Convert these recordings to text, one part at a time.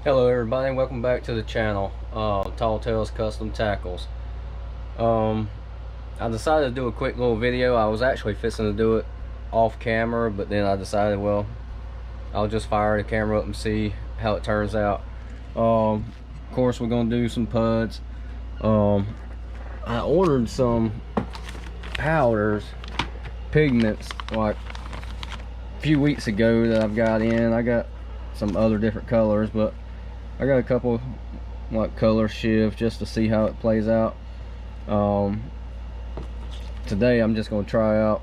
Hello everybody, welcome back to the channel. Tall Tales Custom Tackles. I decided to do a quick little video. I was actually fixing to do it off camera, but then I decided, well, I'll just fire the camera up and see how it turns out. Of course, we're gonna do some puds. I ordered some powders, pigments, like a few weeks ago that I've got in. I got some other different colors, but I got a couple like color shift just to see how it plays out. Today I'm just going to try out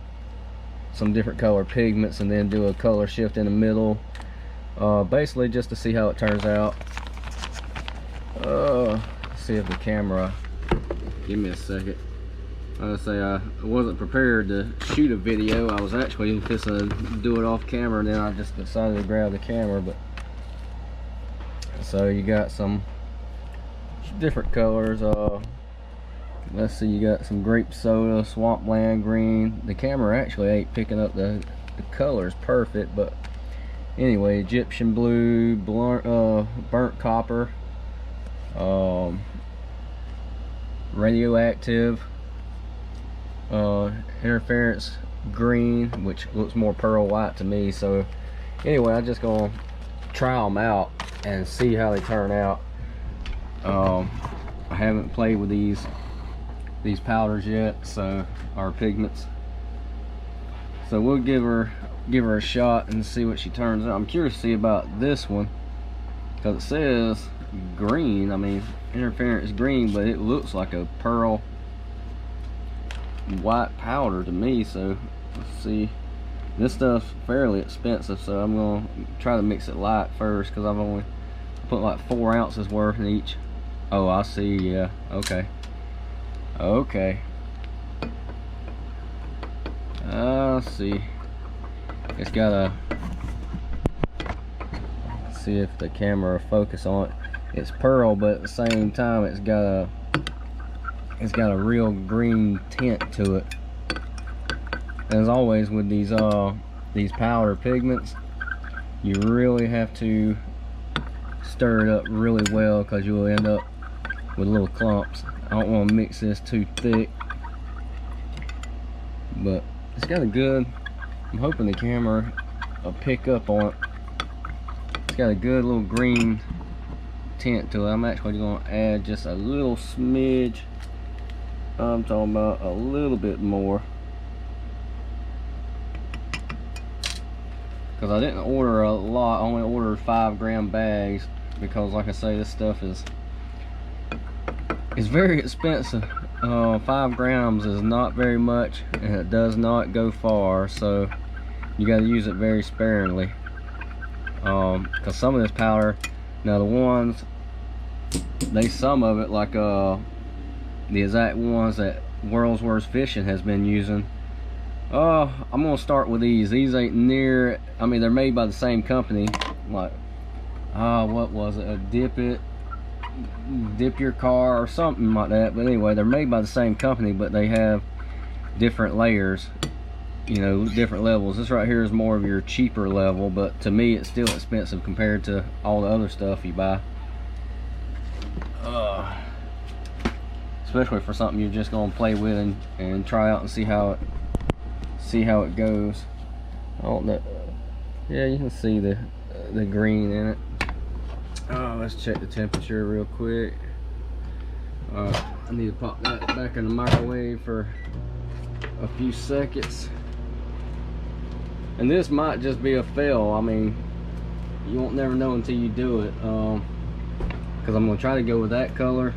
some different color pigments and then do a color shift in the middle, basically just to see how it turns out. Let's see if the camera, give me a second. I was say I wasn't prepared to shoot a video. I was actually just to do it off camera, and then I just decided to grab the camera. But so you got some different colors. Let's see, you got some grape soda, swampland green. The camera actually ain't picking up the colors perfect, but anyway, Egyptian blue, burnt copper, radioactive, interference green, which looks more pearl white to me. So anyway, I'm just gonna try them out and see how they turn out. I haven't played with these powders yet, so our pigments. So we'll give her a shot and see what she turns out. I'm curious to see about this one because it says green. I mean, interference green, but it looks like a pearl white powder to me. So let's see. This stuff's fairly expensive, so I'm gonna try to mix it light first because I've only put like 4 ounces worth in each. Oh, I see. Yeah, okay. I see. It's got a, let's see if the camera will focus on it. It's pearl, but at the same time it's got a real green tint to it. As always with these powder pigments, you really have to stir it up really well because you'll end up with little clumps. I don't want to mix this too thick, but it's got a good, I'm hoping the camera will pick up on it. It's got a good little green tint to it. I'm actually going to add just a little smidge. I'm talking about a little bit more, because I didn't order a lot. I only ordered 5-gram bags because, like I say, this stuff is very expensive. 5 grams is not very much, and it does not go far, so you got to use it very sparingly. Because some of this powder, now the ones, some of it, like the exact ones that World's Worst Fishing has been using. I'm gonna start with these. These ain't near, I mean, they're made by the same company. Like, what was it? A dip your car or something like that. But anyway, they're made by the same company, but they have different layers, you know, different levels. This right here is more of your cheaper level, but to me it's still expensive compared to all the other stuff you buy. Especially for something you're just gonna play with and try out and see how it goes. I don't know. Yeah, you can see the green in it. Let's check the temperature real quick. I need to pop that back in the microwave for a few seconds. And this might just be a fail. I mean, you won't never know until you do it. Because I'm gonna try to go with that color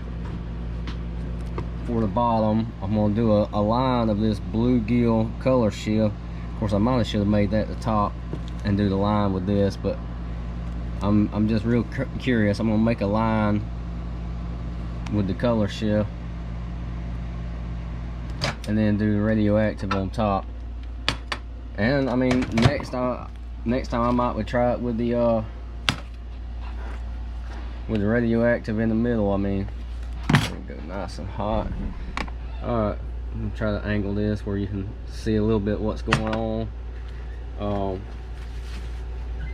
for the bottom. I'm gonna do a line of this bluegill color shift. Of course, I might have should have made that the top and do the line with this, but I'm just real curious. I'm gonna make a line with the color shift and then do the radioactive on top. And I mean, next time I might try it with the radioactive in the middle. I mean, go nice and hot. Alright, I'm gonna try to angle this where you can see a little bit what's going on.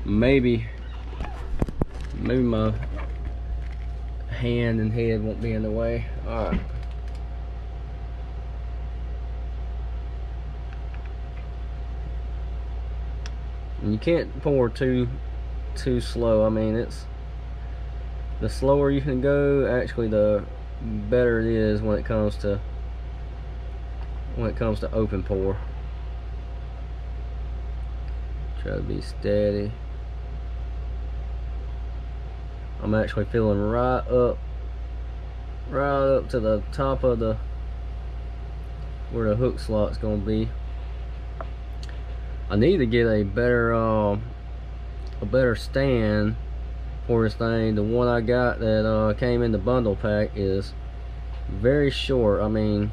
Maybe my hand and head won't be in the way. All right. And you can't pour too slow. I mean, it's the slower you can go, actually the better it is when it comes to open pour. Try to be steady. I'm actually feeling right up to the top of the where the hook slot's gonna be. I need to get a better stand for this thing. The one I got that came in the bundle pack is very short. I mean,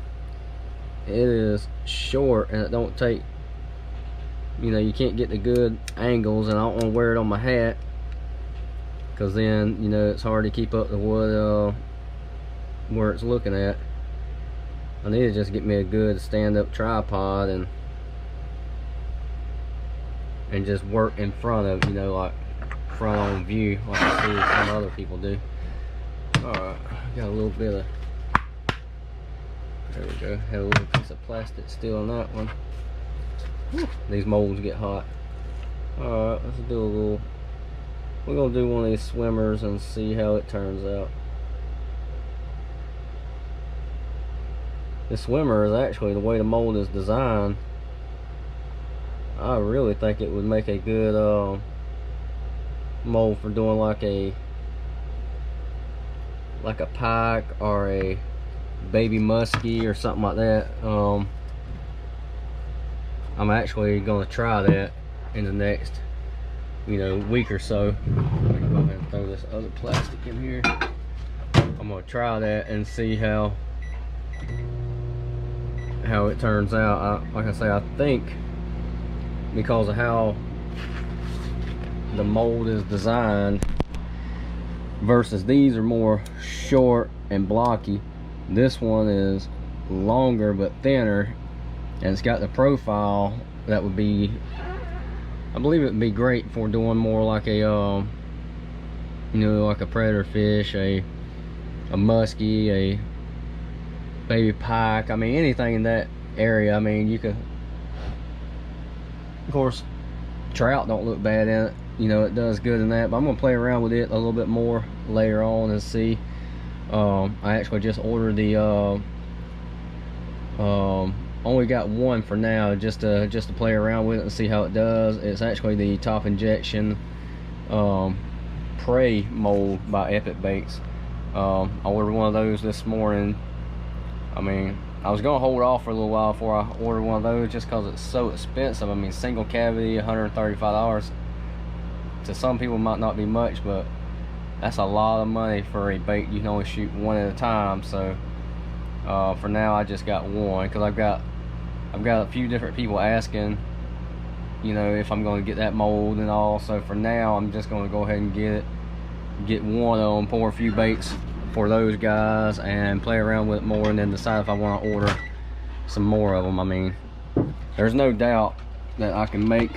it is short and it don't take, you know, you can't get the good angles, and I don't want to wear it on my hat because then, you know, it's hard to keep up to what where it's looking at. I need to just get me a good stand-up tripod and just work in front of, you know, like front on view, like I see some other people do. Alright, got a little bit of, there we go, had a little piece of plastic still on that one. Whew, these molds get hot. Alright, let's do a little, we're gonna do one of these swimmers and see how it turns out. This swimmer is actually, the way the mold is designed, I really think it would make a good mold for doing like a pike or a baby muskie or something like that. I'm actually going to try that in the next, you know, week or so. Let me go ahead and throw this other plastic in here. I'm going to try that and see how it turns out. Like I say, I think because of how the mold is designed versus these are more short and blocky, this one is longer but thinner, and it's got the profile that would be, I believe it would be great for doing more like a you know, like a predator fish, a muskie, a baby pike. I mean, anything in that area. I mean, you could, of course, trout don't look bad in it, you know, it does good in that, but I'm gonna play around with it a little bit more later on and see. I actually just ordered the only got one for now, just to play around with it and see how it does. It's actually the top injection prey mold by Epic Baits. I ordered one of those this morning. I mean, I was gonna hold off for a little while before I ordered one of those just because it's so expensive. I mean, single cavity, $135. To some people might not be much, but that's a lot of money for a bait. You can only shoot one at a time. So for now, I just got one because I've got a few different people asking, you know, if I'm going to get that mold and all. So for now, I'm just going to go ahead and get one of them, pour a few baits for those guys and play around with it more, and then decide if I want to order some more of them. I mean, there's no doubt that I can make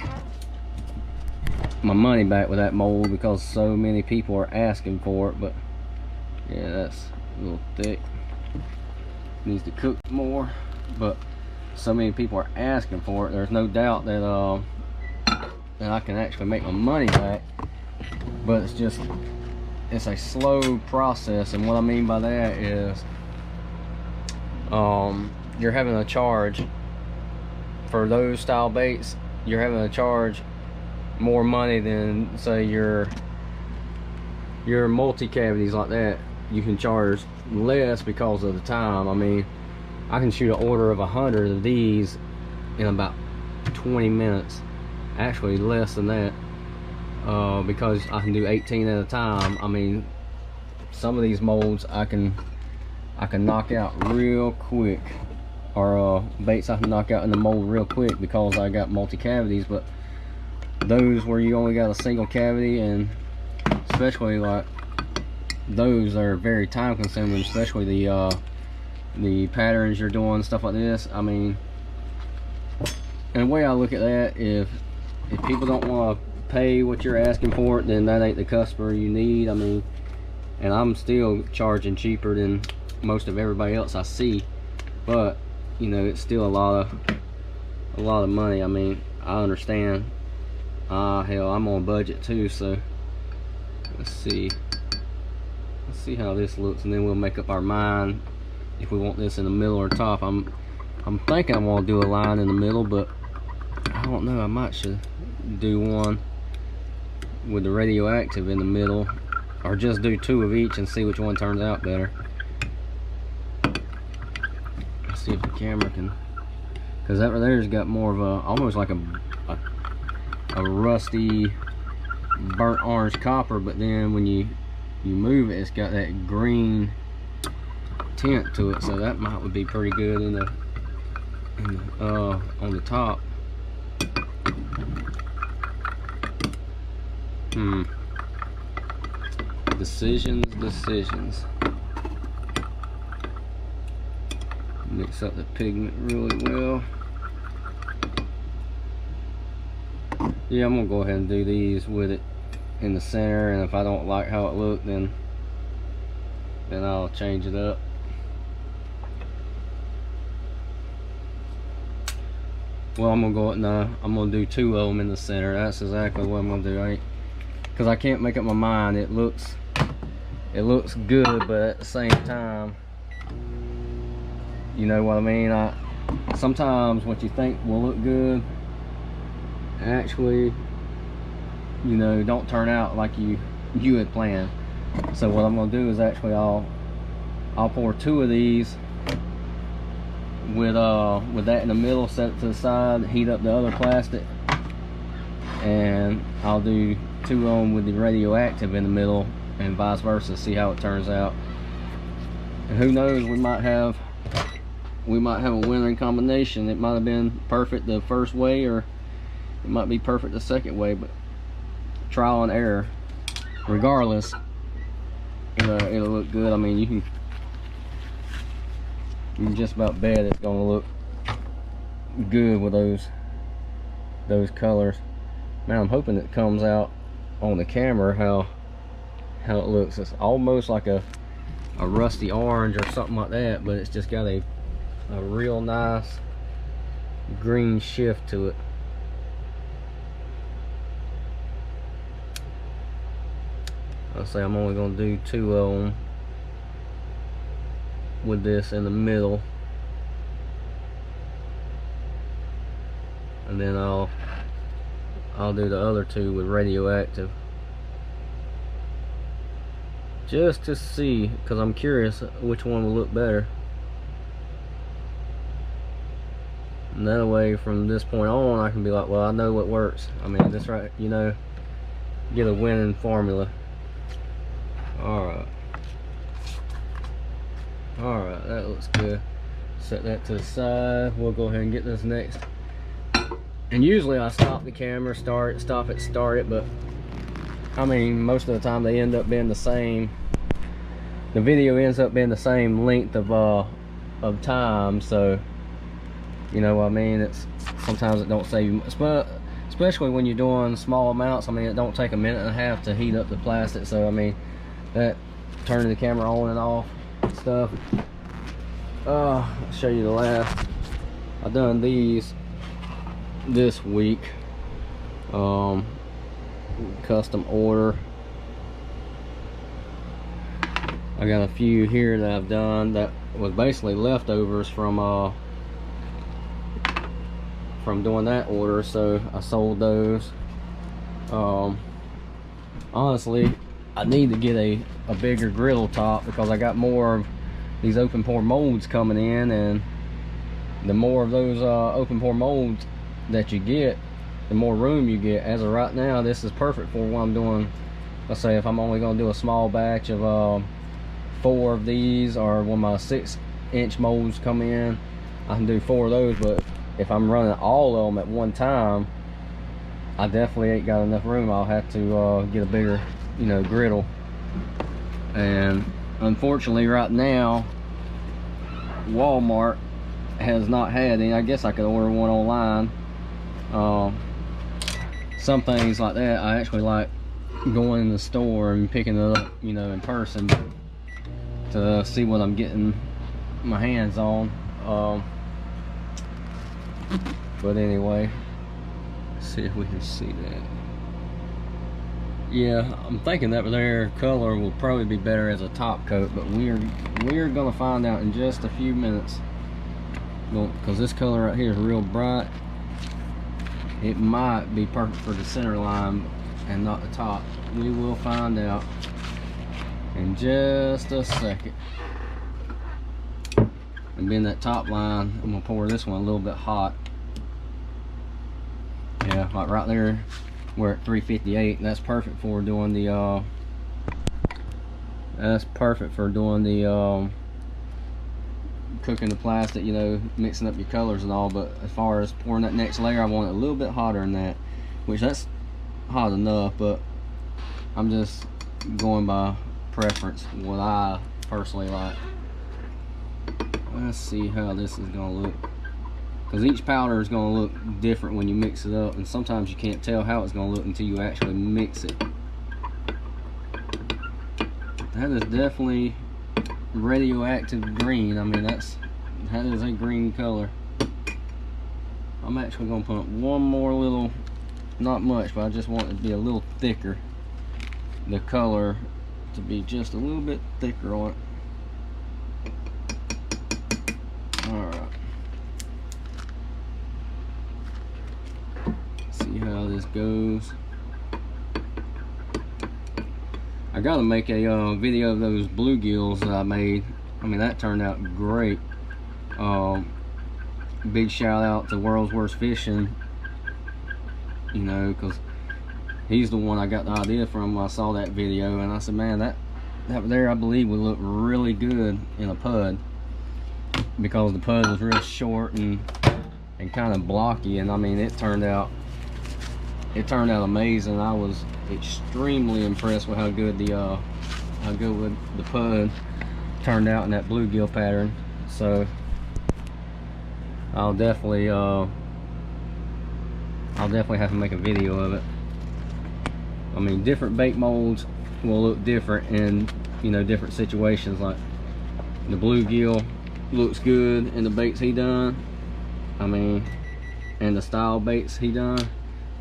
my money back with that mold because so many people are asking for it. But yeah, that's a little thick, needs to cook more, but so many people are asking for it. There's no doubt that that I can actually make my money back, but it's a slow process. And what I mean by that is you're having to charge for those style baits, you're having to charge more money than, say, your multi cavities like that. You can charge less because of the time. I mean, I can shoot an order of 100 of these in about 20 minutes, actually less than that, because I can do 18 at a time. I mean, some of these molds I can knock out real quick, or baits I can knock out in the mold real quick because I got multi cavities. But those where you only got a single cavity, and especially like those are very time consuming, especially the patterns you're doing, stuff like this. I mean, and the way I look at that, if people don't want to pay what you're asking for it, then that ain't the customer you need. I mean, and I'm still charging cheaper than most of everybody else I see, but you know, it's still a lot of money. I mean, I understand. Hell, I'm on budget too, so let's see how this looks, and then we'll make up our mind if we want this in the middle or top. I'm thinking I want to do a line in the middle, but I don't know. I might should do one with the radioactive in the middle, or just do 2 of each and see which one turns out better. Let's see if the camera can, because that right there's got more of a, almost like a rusty burnt orange copper, but then when you move it, it's got that green tint to it, so that would be pretty good in the on the top. Decisions. Mix up the pigment really well. Yeah, I'm gonna go ahead and do these with it in the center, and if I don't like how it looked, then I'll change it up. Well, I'm gonna go, no, I'm gonna do 2 of them in the center. That's exactly what I'm gonna do, because I can't make up my mind. It looks good, but at the same time, you know what I mean, sometimes what you think will look good actually, you know, don't turn out like you had planned. So what I'm gonna do is actually I'll pour 2 of these with that in the middle, set it to the side, heat up the other plastic, and I'll do 2 of them with the radioactive in the middle, and vice versa, see how it turns out. And who knows, we might have a winning combination. It might have been perfect the first way, or it might be perfect the second way, but trial and error. Regardless, it'll look good. I mean, you can just about bet it's gonna look good with those colors. Man, I'm hoping it comes out on the camera how it looks. It's almost like a rusty orange or something like that, but it's just got a real nice green shift to it. I'll say I'm only going to do 2 of them with this in the middle, and then I'll do the other 2 with radioactive, just to see, because I'm curious which one will look better. And that way, from this point on, I can be like, well, I know what works. I mean, that's right, you know, get a winning formula. Alright, that looks good. Set that to the side. We'll go ahead and get this next. And usually I stop the camera, stop it, but I mean, most of the time they end up being the same. The video ends up being the same length of time, so you know what I mean. It's sometimes it don't save you much, but especially when you're doing small amounts. I mean, it don't take 1.5 minutes to heat up the plastic, so I mean, that turning the camera on and off and stuff. I'll show you the last. I've done these this week, custom order. I got a few here that I've done that was basically leftovers from doing that order, so I sold those. Honestly, I need to get a bigger griddle top, because I got more of these open pore molds coming in, and the more of those open pore molds that you get, the more room you get. As of right now, this is perfect for what I'm doing. Let's say if I'm only going to do a small batch of 4 of these, or when my 6-inch molds come in, I can do 4 of those. But if I'm running all of them at one time, I definitely ain't got enough room. I'll have to get a bigger, you know, griddle. And unfortunately right now Walmart has not had any. I guess I could order one online. Some things like that I actually like going in the store and picking it up, you know, in person to see what I'm getting my hands on. But anyway, let's see if we can see that. Yeah, I'm thinking that their color will probably be better as a top coat, but we're gonna find out in just a few minutes. Because this color right here is real bright. It might be perfect for the center line and not the top. We will find out in just a second. And being that top line, I'm gonna pour this one a little bit hot. Yeah, like right there, we're at 358, and that's perfect for doing the cooking the plastic, you know, mixing up your colors and all. But as far as pouring that next layer, I want it a little bit hotter than that, which that's hot enough, but I'm just going by preference, what I personally like. Let's see how this is gonna look, because each powder is gonna look different when you mix it up, and sometimes you can't tell how it's gonna look until you actually mix it. That is definitely radioactive green. I mean, that is a green color. I'm actually gonna put one more little, not much, but I just want it to be a little thicker, the color to be just a little bit thicker on it. Alright, see how this goes. I gotta make a video of those bluegills that I made. I mean, that turned out great. Big shout out to World's Worst Fishing, you know, because he's the one I got the idea from when I saw that video, and I said, man, that there I believe would look really good in a pud, because the pud was real short and kind of blocky. And I mean, it turned out amazing. I was extremely impressed with how good the pud turned out in that bluegill pattern. So I'll definitely have to make a video of it. I mean, different bait molds will look different in, you know, different situations. Like the bluegill looks good in the baits he done, I mean, and the style baits he done,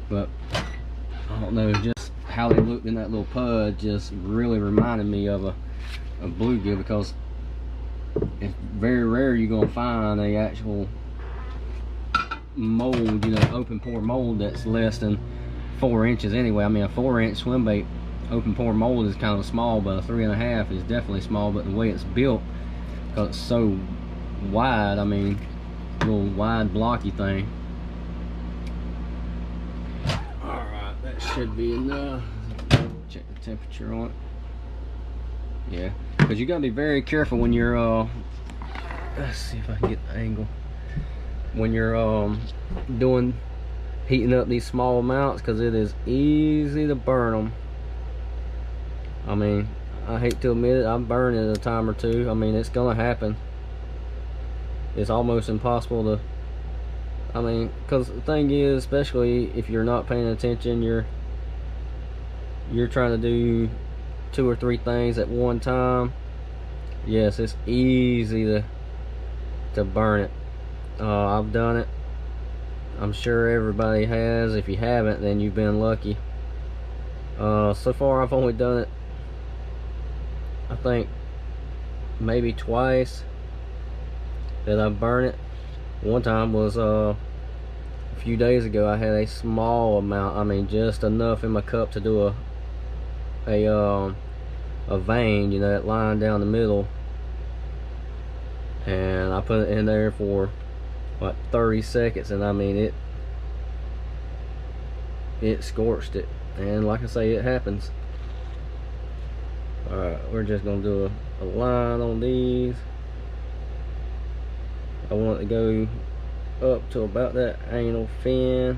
but I don't know, just how they looked in that little pud just really reminded me of a bluegill, because it's very rare you're gonna find a actual mold, you know, open pore mold that's less than 4 inches anyway. I mean, a 4-inch swim bait open pore mold is kind of small, but a 3.5 is definitely small. But the way it's built, because it's so wide, I mean, little wide blocky thing. Alright, that should be enough. Check the temperature on it. Yeah, because you gotta be very careful when you're let's see if I can get the angle, when you're heating up these small amounts, because it is easy to burn them. I mean, I hate to admit it, I've burned it a time or two. I mean, it's gonna happen. It's almost impossible to, I mean, because the thing is, especially if you're not paying attention, you're trying to do 2 or 3 things at one time. Yes, it's easy to burn it. I've done it. I'm sure everybody has. If you haven't, then you've been lucky. So far I've only done it, I think, maybe twice that I've burned it. One time was a few days ago. I had a small amount, I mean, just enough in my cup to do a vein, you know, that line down the middle, and I put it in there for like 30 seconds, and I mean, it scorched it. And like I say, it happens. Alright, we're just gonna do a line on these. I want it to go up to about that anal fin.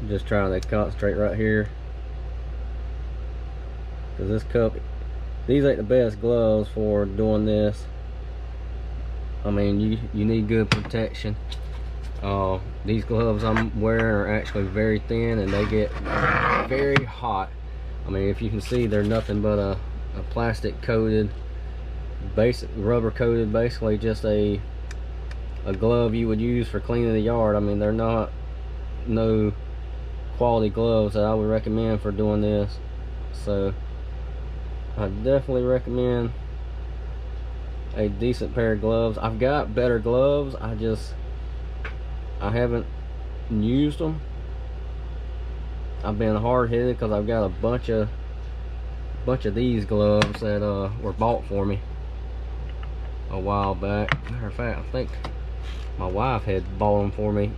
Just trying to concentrate right here, because this cup these ain't the best gloves for doing this. I mean, you need good protection. These gloves I'm wearing are actually very thin, and they get very hot. I mean, if you can see, they're nothing but a plastic coated, basic rubber coated, basically just a glove you would use for cleaning the yard. I mean, they're not no quality gloves that I would recommend for doing this. So I definitely recommend a decent pair of gloves. I've got better gloves, I haven't used them. I've been hard-headed because I've got a bunch of these gloves that were bought for me a while back. Matter of fact, I think my wife had bought them for me.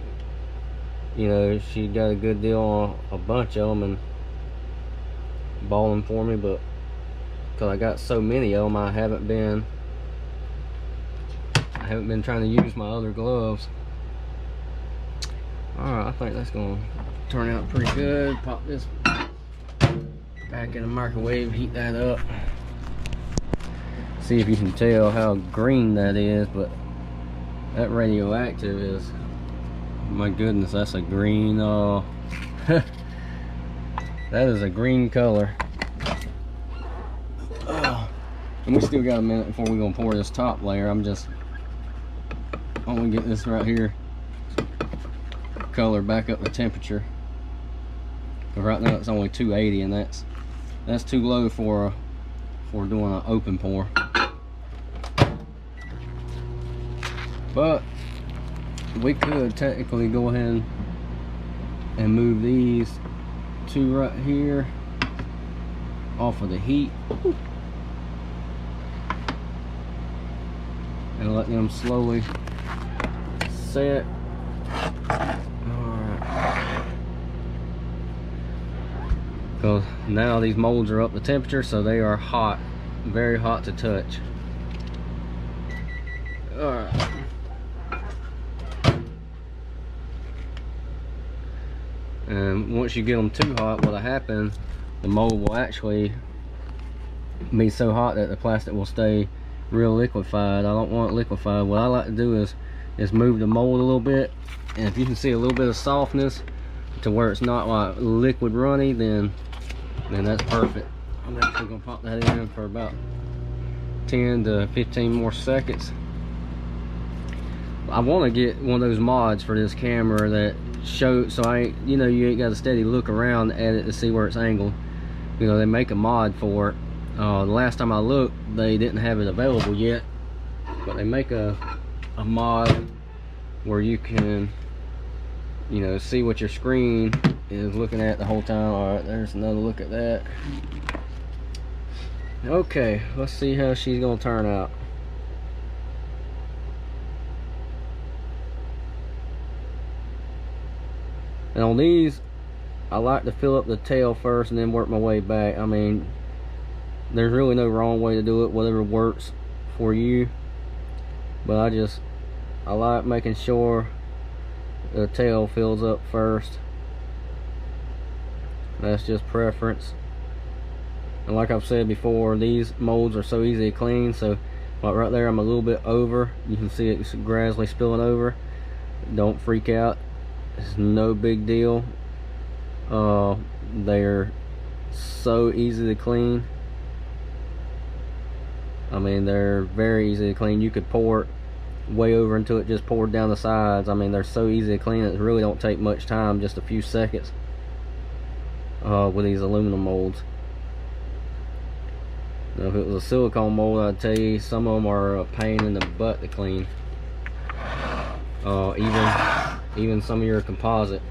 You know, she got a good deal on a bunch of them and bought them for me, but because I got so many of them, I haven't been trying to use my other gloves. Alright, I think that's gonna turn out pretty good. Pop this back in the microwave, heat that up. See if you can tell how green that is, but that radioactive is, my goodness, that's a green, that is a green color. And we still got a minute before we're gonna pour this top layer. I'm gonna get this right here color back up the temperature. But right now it's only 280, and that's too low for doing an open pour. But we could technically go ahead and move these two right here off of the heat and let them slowly set. Alright. Because now these molds are up to temperature, so they are hot, very hot to touch. Alright. And once you get them too hot, what'll happen, the mold will actually be so hot that the plastic will stay real liquefied. I don't want it liquefied. What I like to do is move the mold a little bit, and if you can see a little bit of softness to where it's not like liquid runny, then that's perfect. I'm actually gonna pop that in for about 10 to 15 more seconds. I want to get one of those mods for this camera that show, so you ain't got to steady look around at it to see where it's angled. You know, they make a mod for it. The last time I looked, they didn't have it available yet, but they make a mod where you can, see what your screen is looking at the whole time. All right, there's another look at that. Okay, let's see how she's gonna turn out. And on these, I like to fill up the tail first and then work my way back. I mean, there's really no wrong way to do it, whatever works for you. But I like making sure the tail fills up first. That's just preference. And like I've said before, these molds are so easy to clean. So like right there, I'm a little bit over. You can see it's gradually spilling over. Don't freak out. It's no big deal. They're so easy to clean. I mean, they're very easy to clean. You could pour it way over until it just poured down the sides. I mean, they're so easy to clean. It really don't take much time, just a few seconds with these aluminum molds. Now, if it was a silicone mold, I'd tell you some of them are a pain in the butt to clean. Even some of your composite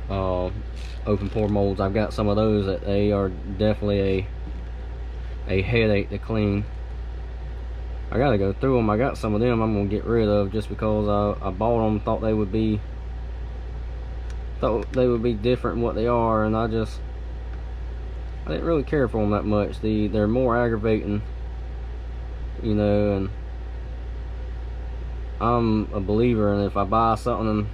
open pour molds, I've got some of those that they are definitely a headache to clean. I gotta go through them. I got some of them I'm gonna get rid of just because I bought them, thought they would be different than what they are, and I didn't really care for them that much. They're more aggravating, and I'm a believer, and if I buy something and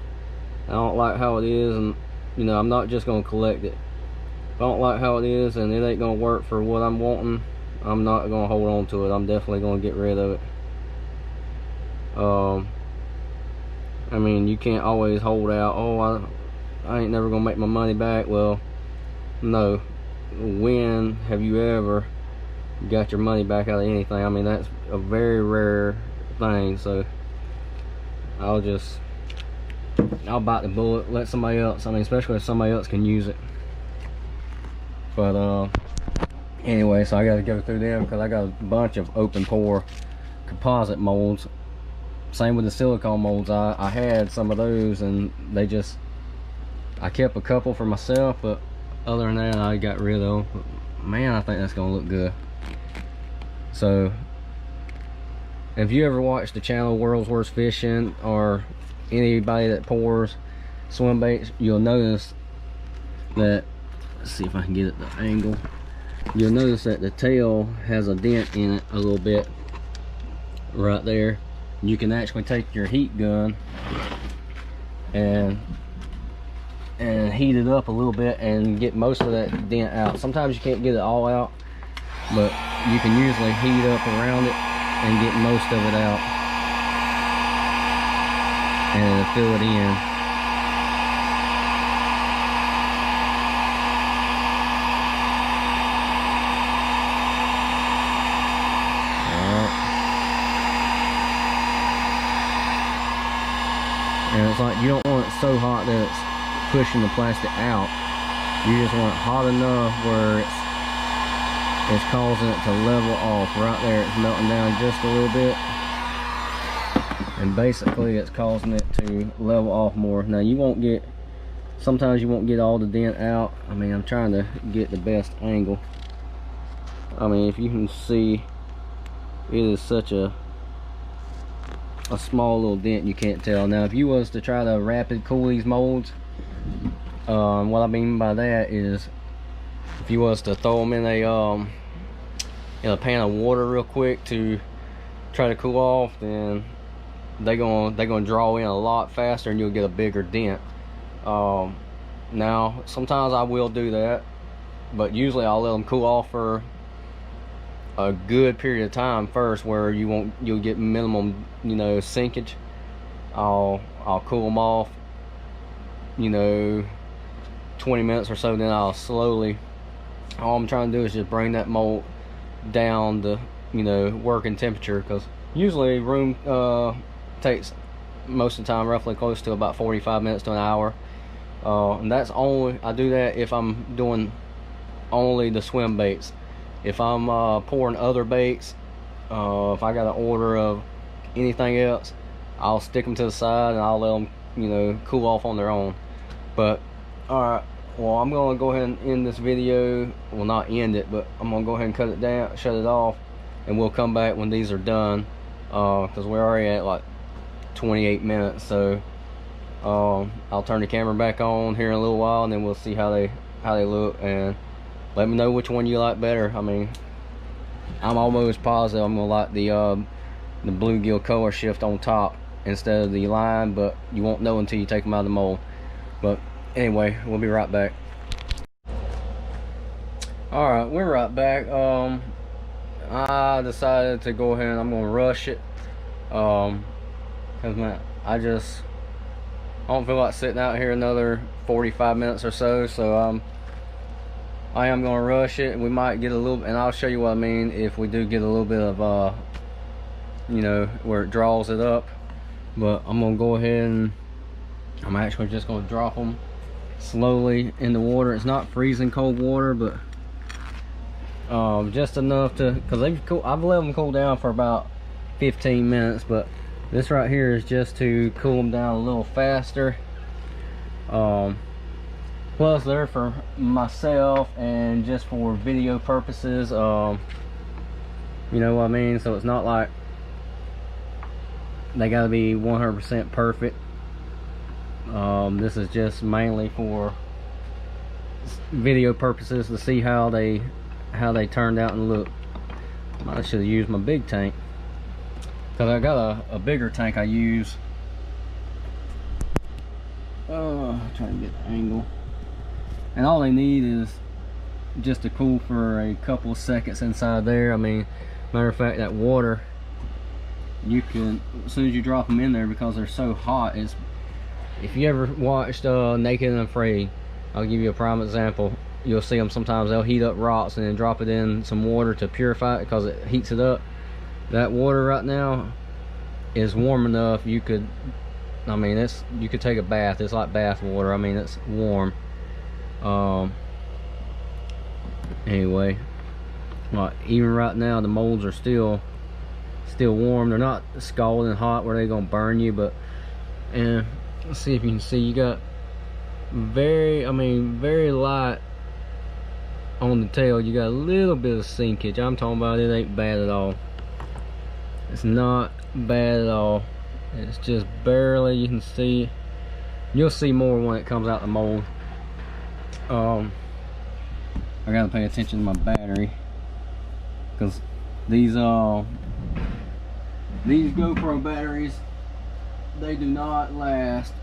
I don't like how it is, and I'm not just gonna collect it. If I don't like how it is and it ain't gonna work for what I'm wanting, I'm not gonna hold on to it. I'm definitely gonna get rid of it. I mean, you can't always hold out, oh, I ain't never gonna make my money back. Well, no. When have you ever got your money back out of anything? I mean, that's a very rare thing. So I'll bite the bullet, let somebody else, I mean, especially if somebody else can use it. But anyway, so I got to go through them because I got a bunch of open pore composite molds. Same with the silicone molds. I had some of those, and I kept a couple for myself, but other than that I got rid of them. But man, I think that's gonna look good. So if you ever watch the channel World's Worst Fishing, or anybody that pours swim baits, you'll notice that, let's see if I can get it the angle, you'll notice that the tail has a dent in it a little bit right there. You can actually take your heat gun and heat it up a little bit and get most of that dent out. Sometimes you can't get it all out, but you can usually heat up around it and get most of it out, and it'll fill it in. And it's like, you don't want it so hot that it's pushing the plastic out. You just want it hot enough where it's causing it to level off. Right there, it's melting down just a little bit, and basically it's causing it to level off more. Now sometimes you won't get all the dent out. I mean, I'm trying to get the best angle. I mean, if you can see, it is such a small little dent, you can't tell. Now if you was to try to rapid cool these molds, what I mean by that is, if you was to throw them in a pan of water real quick to try to cool off, then they're gonna draw in a lot faster and you'll get a bigger dent. Now sometimes I will do that, but usually I'll let them cool off for a good period of time first, where you'll get minimum, sinkage. I'll cool them off, 20 minutes or so, then I'll slowly, all I'm trying to do is just bring that mold down to working temperature, because usually room takes most of the time roughly close to about 45 minutes to an hour, and that's only, I do that if I'm doing only the swim baits. If I'm pouring other baits, if I got an order of anything else, I'll stick them to the side and I'll let them, cool off on their own. But alright, well, I'm gonna go ahead and end this video. Well, not end it, but I'm gonna go ahead and cut it down, shut it off, and we'll come back when these are done, because we're already at like 28 minutes. So I'll turn the camera back on here in a little while, and then we'll see how they look, and let me know which one you like better. I mean, I'm almost positive I'm gonna like the bluegill color shift on top instead of the line, but you won't know until you take them out of the mold. But anyway, we'll be right back. All right, we're right back. I decided to go ahead and I'm gonna rush it, cause man, I don't feel like sitting out here another 45 minutes or so. So I am gonna rush it. We might get a little, and I'll show you what I mean if we do get a little bit of where it draws it up. But I'm gonna go ahead and I'm actually just gonna drop them slowly in the water. It's not freezing cold water, but just enough to, because I've let them cool down for about 15 minutes, but this right here is just to cool them down a little faster. Plus they're for myself and just for video purposes, you know what I mean? So it's not like they gotta be 100% perfect. This is just mainly for video purposes, to see how they turned out and look. I should have used my big tank, because I got a bigger tank I use. Trying to get the angle. And all they need is just to cool for a couple of seconds inside there. I mean, matter of fact, that water, you can, as soon as you drop them in there, because they're so hot, it's, if you ever watched Naked and Afraid, I'll give you a prime example. You'll see them sometimes, they'll heat up rocks and then drop it in some water to purify it because it heats it up. That water right now is warm enough, you could, I mean, it's, you could take a bath. It's like bath water. I mean, it's warm. Anyway, like even right now, the molds are still warm. They're not scalding hot where they're gonna burn you, but, and let's see if you can see, you got very, I mean, very light on the tail. You got a little bit of sinkage. I'm talking about, it ain't bad at all. It's not bad at all. It's just barely, you can see. You'll see more when it comes out the mold. I gotta pay attention to my battery, because these GoPro batteries, they do not last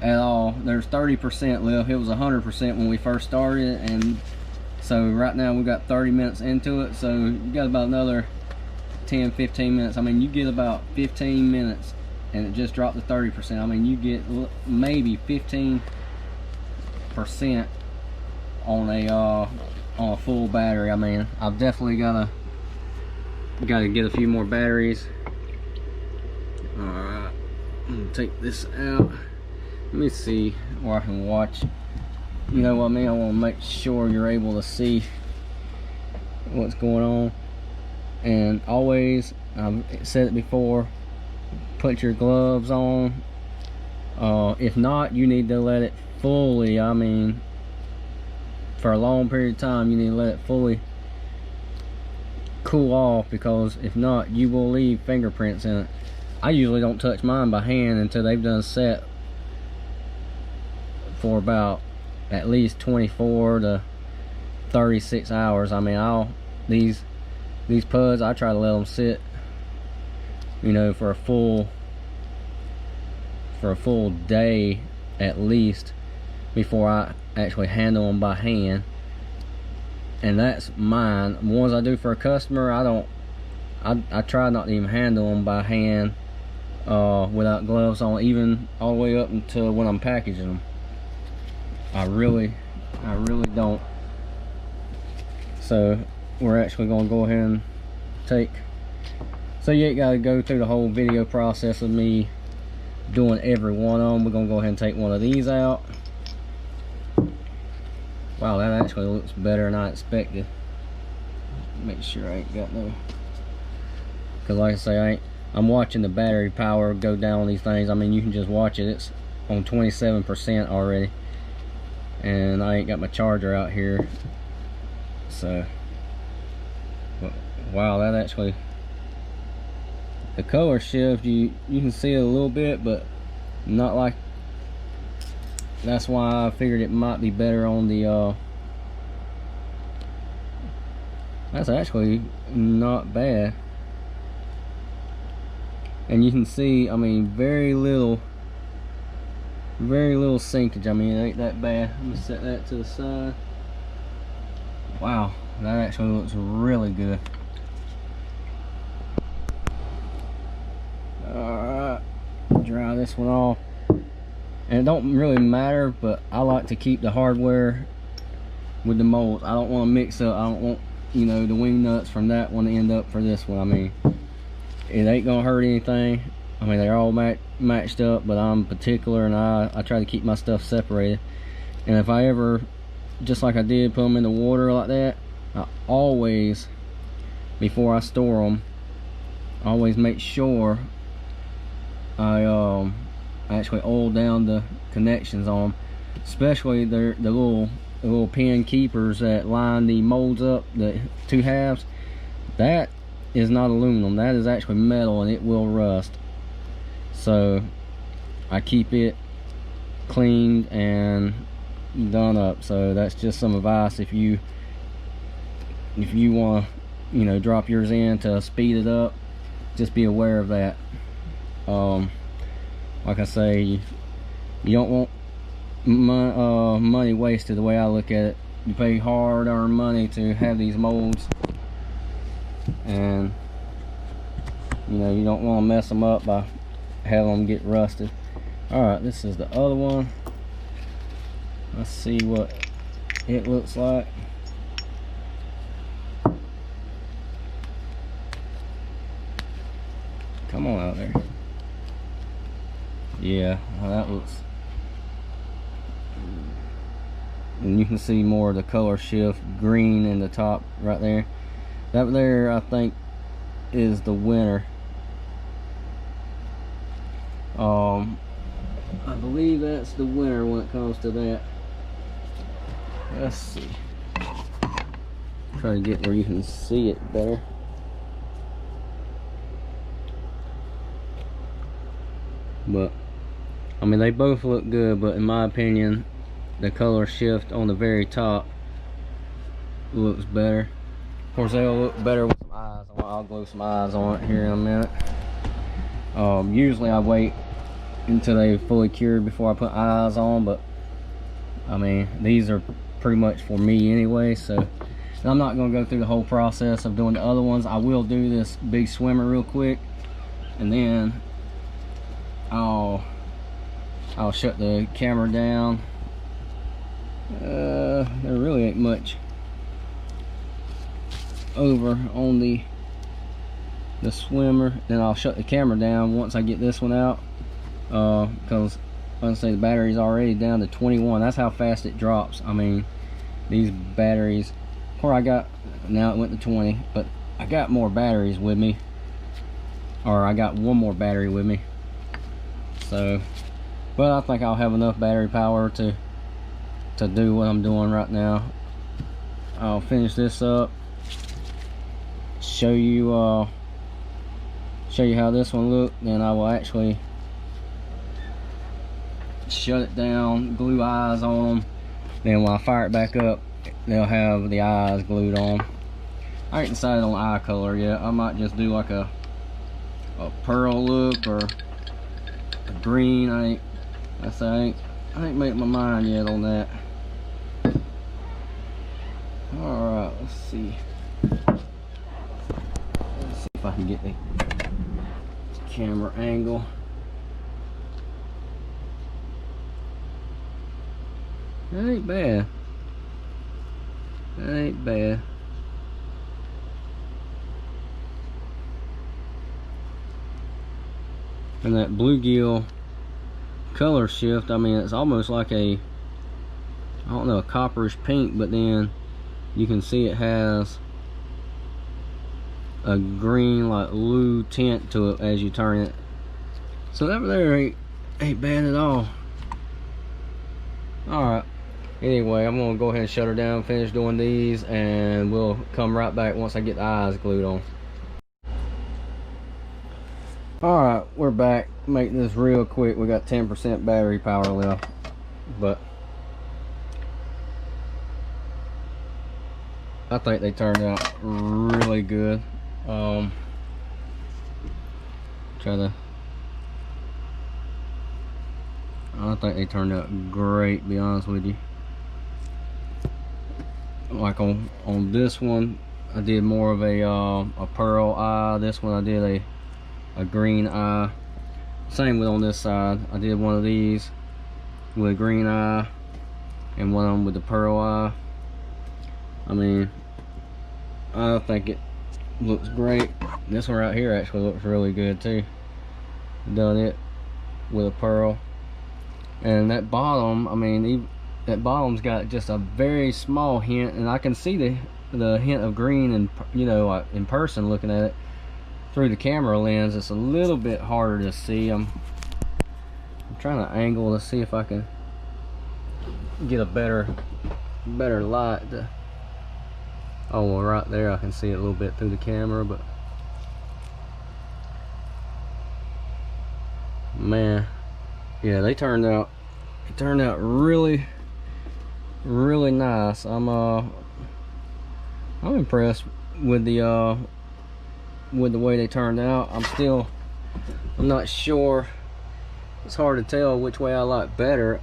at all. There's 30% left. It was 100% when we first started, and so right now we got 30 minutes into it, so you got about another 10-15 minutes. I mean, you get about 15 minutes and it just dropped to 30%. I mean, you get maybe 15% on a full battery. I mean, I've definitely gotta get a few more batteries. All right, I'm gonna take this out. Let me see where I can watch. You know what I mean? I want to make sure you're able to see what's going on. And always, I've said it before, put your gloves on. If not, you need to let it fully, I mean, for a long period of time, you need to let it fully cool off, because if not, you will leave fingerprints in it. I usually don't touch mine by hand until they've done set for about at least 24 to 36 hours. I mean, these puds, I try to let them sit, you know, for a full day at least before I actually handle them by hand. And that's mine. The ones I do for a customer, I try not to even handle them by hand without gloves on, even all the way up until when I'm packaging them. I really don't. So we're actually going to go ahead and take, so you ain't got to go through the whole video process of me doing every one of them. We're going to go ahead and take one of these out. Wow, that actually looks better than I expected. Make sure I ain't got no, because like I say, I'm watching the battery power go down on these things. I mean, you can just watch it. It's on 27% already, and I ain't got my charger out here. So, but wow, that actually, the color shift, you can see it a little bit, but not like, that's why I figured it might be better on the that's actually not bad. And you can see, I mean, very little sinkage. I mean, it ain't that bad. I'm gonna set that to the side. Wow, that actually looks really good. Alright, dry this one off. And it don't really matter, but I like to keep the hardware with the molds. I don't want to mix up. I don't want, you know, the wing nuts from that one to end up for this one. I mean, it ain't gonna hurt anything. I mean, they're all matched up, but I'm particular, and I try to keep my stuff separated. And if I ever, just like I did, put them in the water like that, I always, before I store them, I always make sure I actually oil down the connections on them, especially the little pin keepers that line the molds up, the two halves. That is not aluminum, that is actually metal, and it will rust. So I keep it cleaned and done up. So that's just some advice if you want to, you know, drop yours in to speed it up, just be aware of that. Like I say, you don't want money wasted the way I look at it. You pay hard-earned money to have these molds, and you know you don't want to mess them up by having them get rusted. All right, this is the other one. Let's see what it looks like. Come on out there. Yeah, that looks, and you can see more of the color shift green in the top right there. That there I think is the winner. I believe that's the winner when it comes to that. Let's see. Try to get where you can see it better. But I mean, they both look good, but in my opinion, the color shift on the very top looks better. Of course, they'll look better with some eyes on it. I'll glue some eyes on it here in a minute. Usually I wait until they fully cured before I put eyes on, but I mean, these are pretty much for me anyway, so I'm not going to go through the whole process of doing the other ones. I will do this big swimmer real quick, and then I'll shut the camera down. There really ain't much over on the swimmer. Then I'll shut the camera down once I get this one out, because I say the battery's already down to 21. That's how fast it drops. I mean, these batteries, or I got, now it went to 20, but I got more batteries with me, or I got one more battery with me. So, but I think I'll have enough battery power to do what I'm doing right now. I'll finish this up, show you how this one looked, then I will actually shut it down, glue eyes on them. Then when I fire it back up, they'll have the eyes glued on. I ain't decided on eye color yet. I might just do like a pearl look or a green. I ain't made my mind yet on that. All right, let's see if I can get the camera angle. That ain't bad. That ain't bad. And that bluegill color shift, I mean, it's almost like a, I don't know, a copperish pink, but then you can see it has a green, like blue tint to it as you turn it. So that there ain't bad at all. Alright, anyway, I'm gonna go ahead and shut her down, finish doing these, and we'll come right back once I get the eyes glued on. Alright, we're back. Make this real quick. We got 10% battery power left, but I think they turned out really good. I think they turned out great, to be honest with you. Like on this one, I did more of a pearl eye. This one I did a green eye. Same with on this side. I did one of these with a green eye and one of them with the pearl eye. I mean, I think it looks great. This one right here actually looks really good too. Done it with a pearl. And that bottom, I mean, that bottom's got just a very small hint, and I can see the hint of green, and you know, in person looking at it through the camera lens, it's a little bit harder to see. I'm trying to angle to see if I can get a better light. Oh, well, right there I can see it a little bit through the camera, but man, yeah, they turned out really nice. I'm impressed with the way they turned out. I'm not sure. It's hard to tell which way I like better.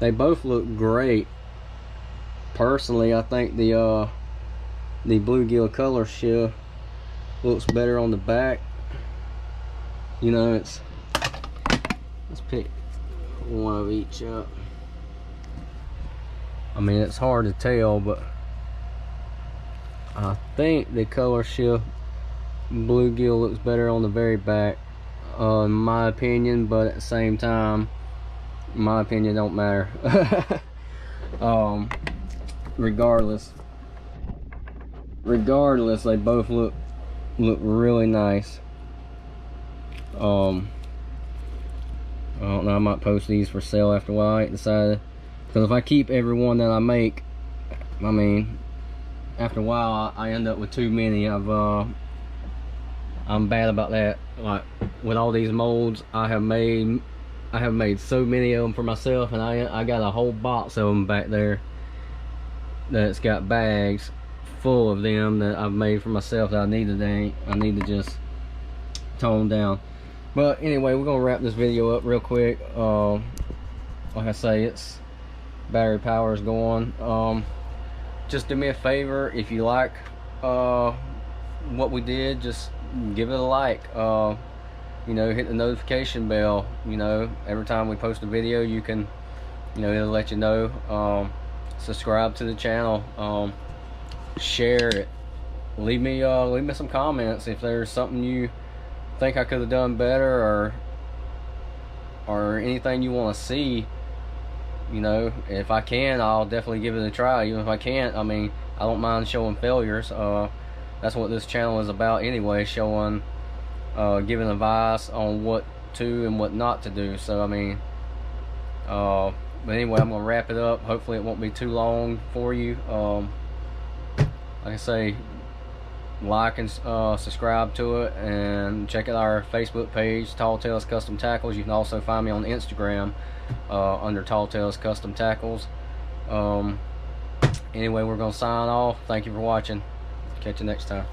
They both look great. Personally, I think the bluegill color shift looks better on the back. You know, let's pick one of each up. I mean, it's hard to tell, but I think the color shift bluegill looks better on the very back, in my opinion. But at the same time, my opinion don't matter. Regardless, they both look really nice. I don't know, I might post these for sale after a while. I decided, because if I keep every one that I make, I mean, after a while I end up with too many. I'm bad about that. Like with all these molds I have made so many of them for myself, and I got a whole box of them back there that's got bags full of them that I've made for myself that I need to just tone down. But anyway, we're gonna wrap this video up real quick. Like I say, it's battery power is going. Just do me a favor, if you like what we did, just give it a like. You know, hit the notification bell. You know, every time we post a video, you can, you know, it'll let you know. Subscribe to the channel. Share it. Leave me some comments if there's something you think I could have done better, or anything you want to see. You know, if I can, I'll definitely give it a try. Even if I can't, I mean, I don't mind showing failures. That's what this channel is about anyway, showing, giving advice on what to and what not to do. So I mean, but anyway, I'm gonna wrap it up. Hopefully it won't be too long for you. Like I say, like and subscribe to it, and check out our Facebook page, Tall Tales Custom Tackles. You can also find me on Instagram under Tall Tales Custom Tackles. Anyway, we're gonna sign off. Thank you for watching. Catch you next time.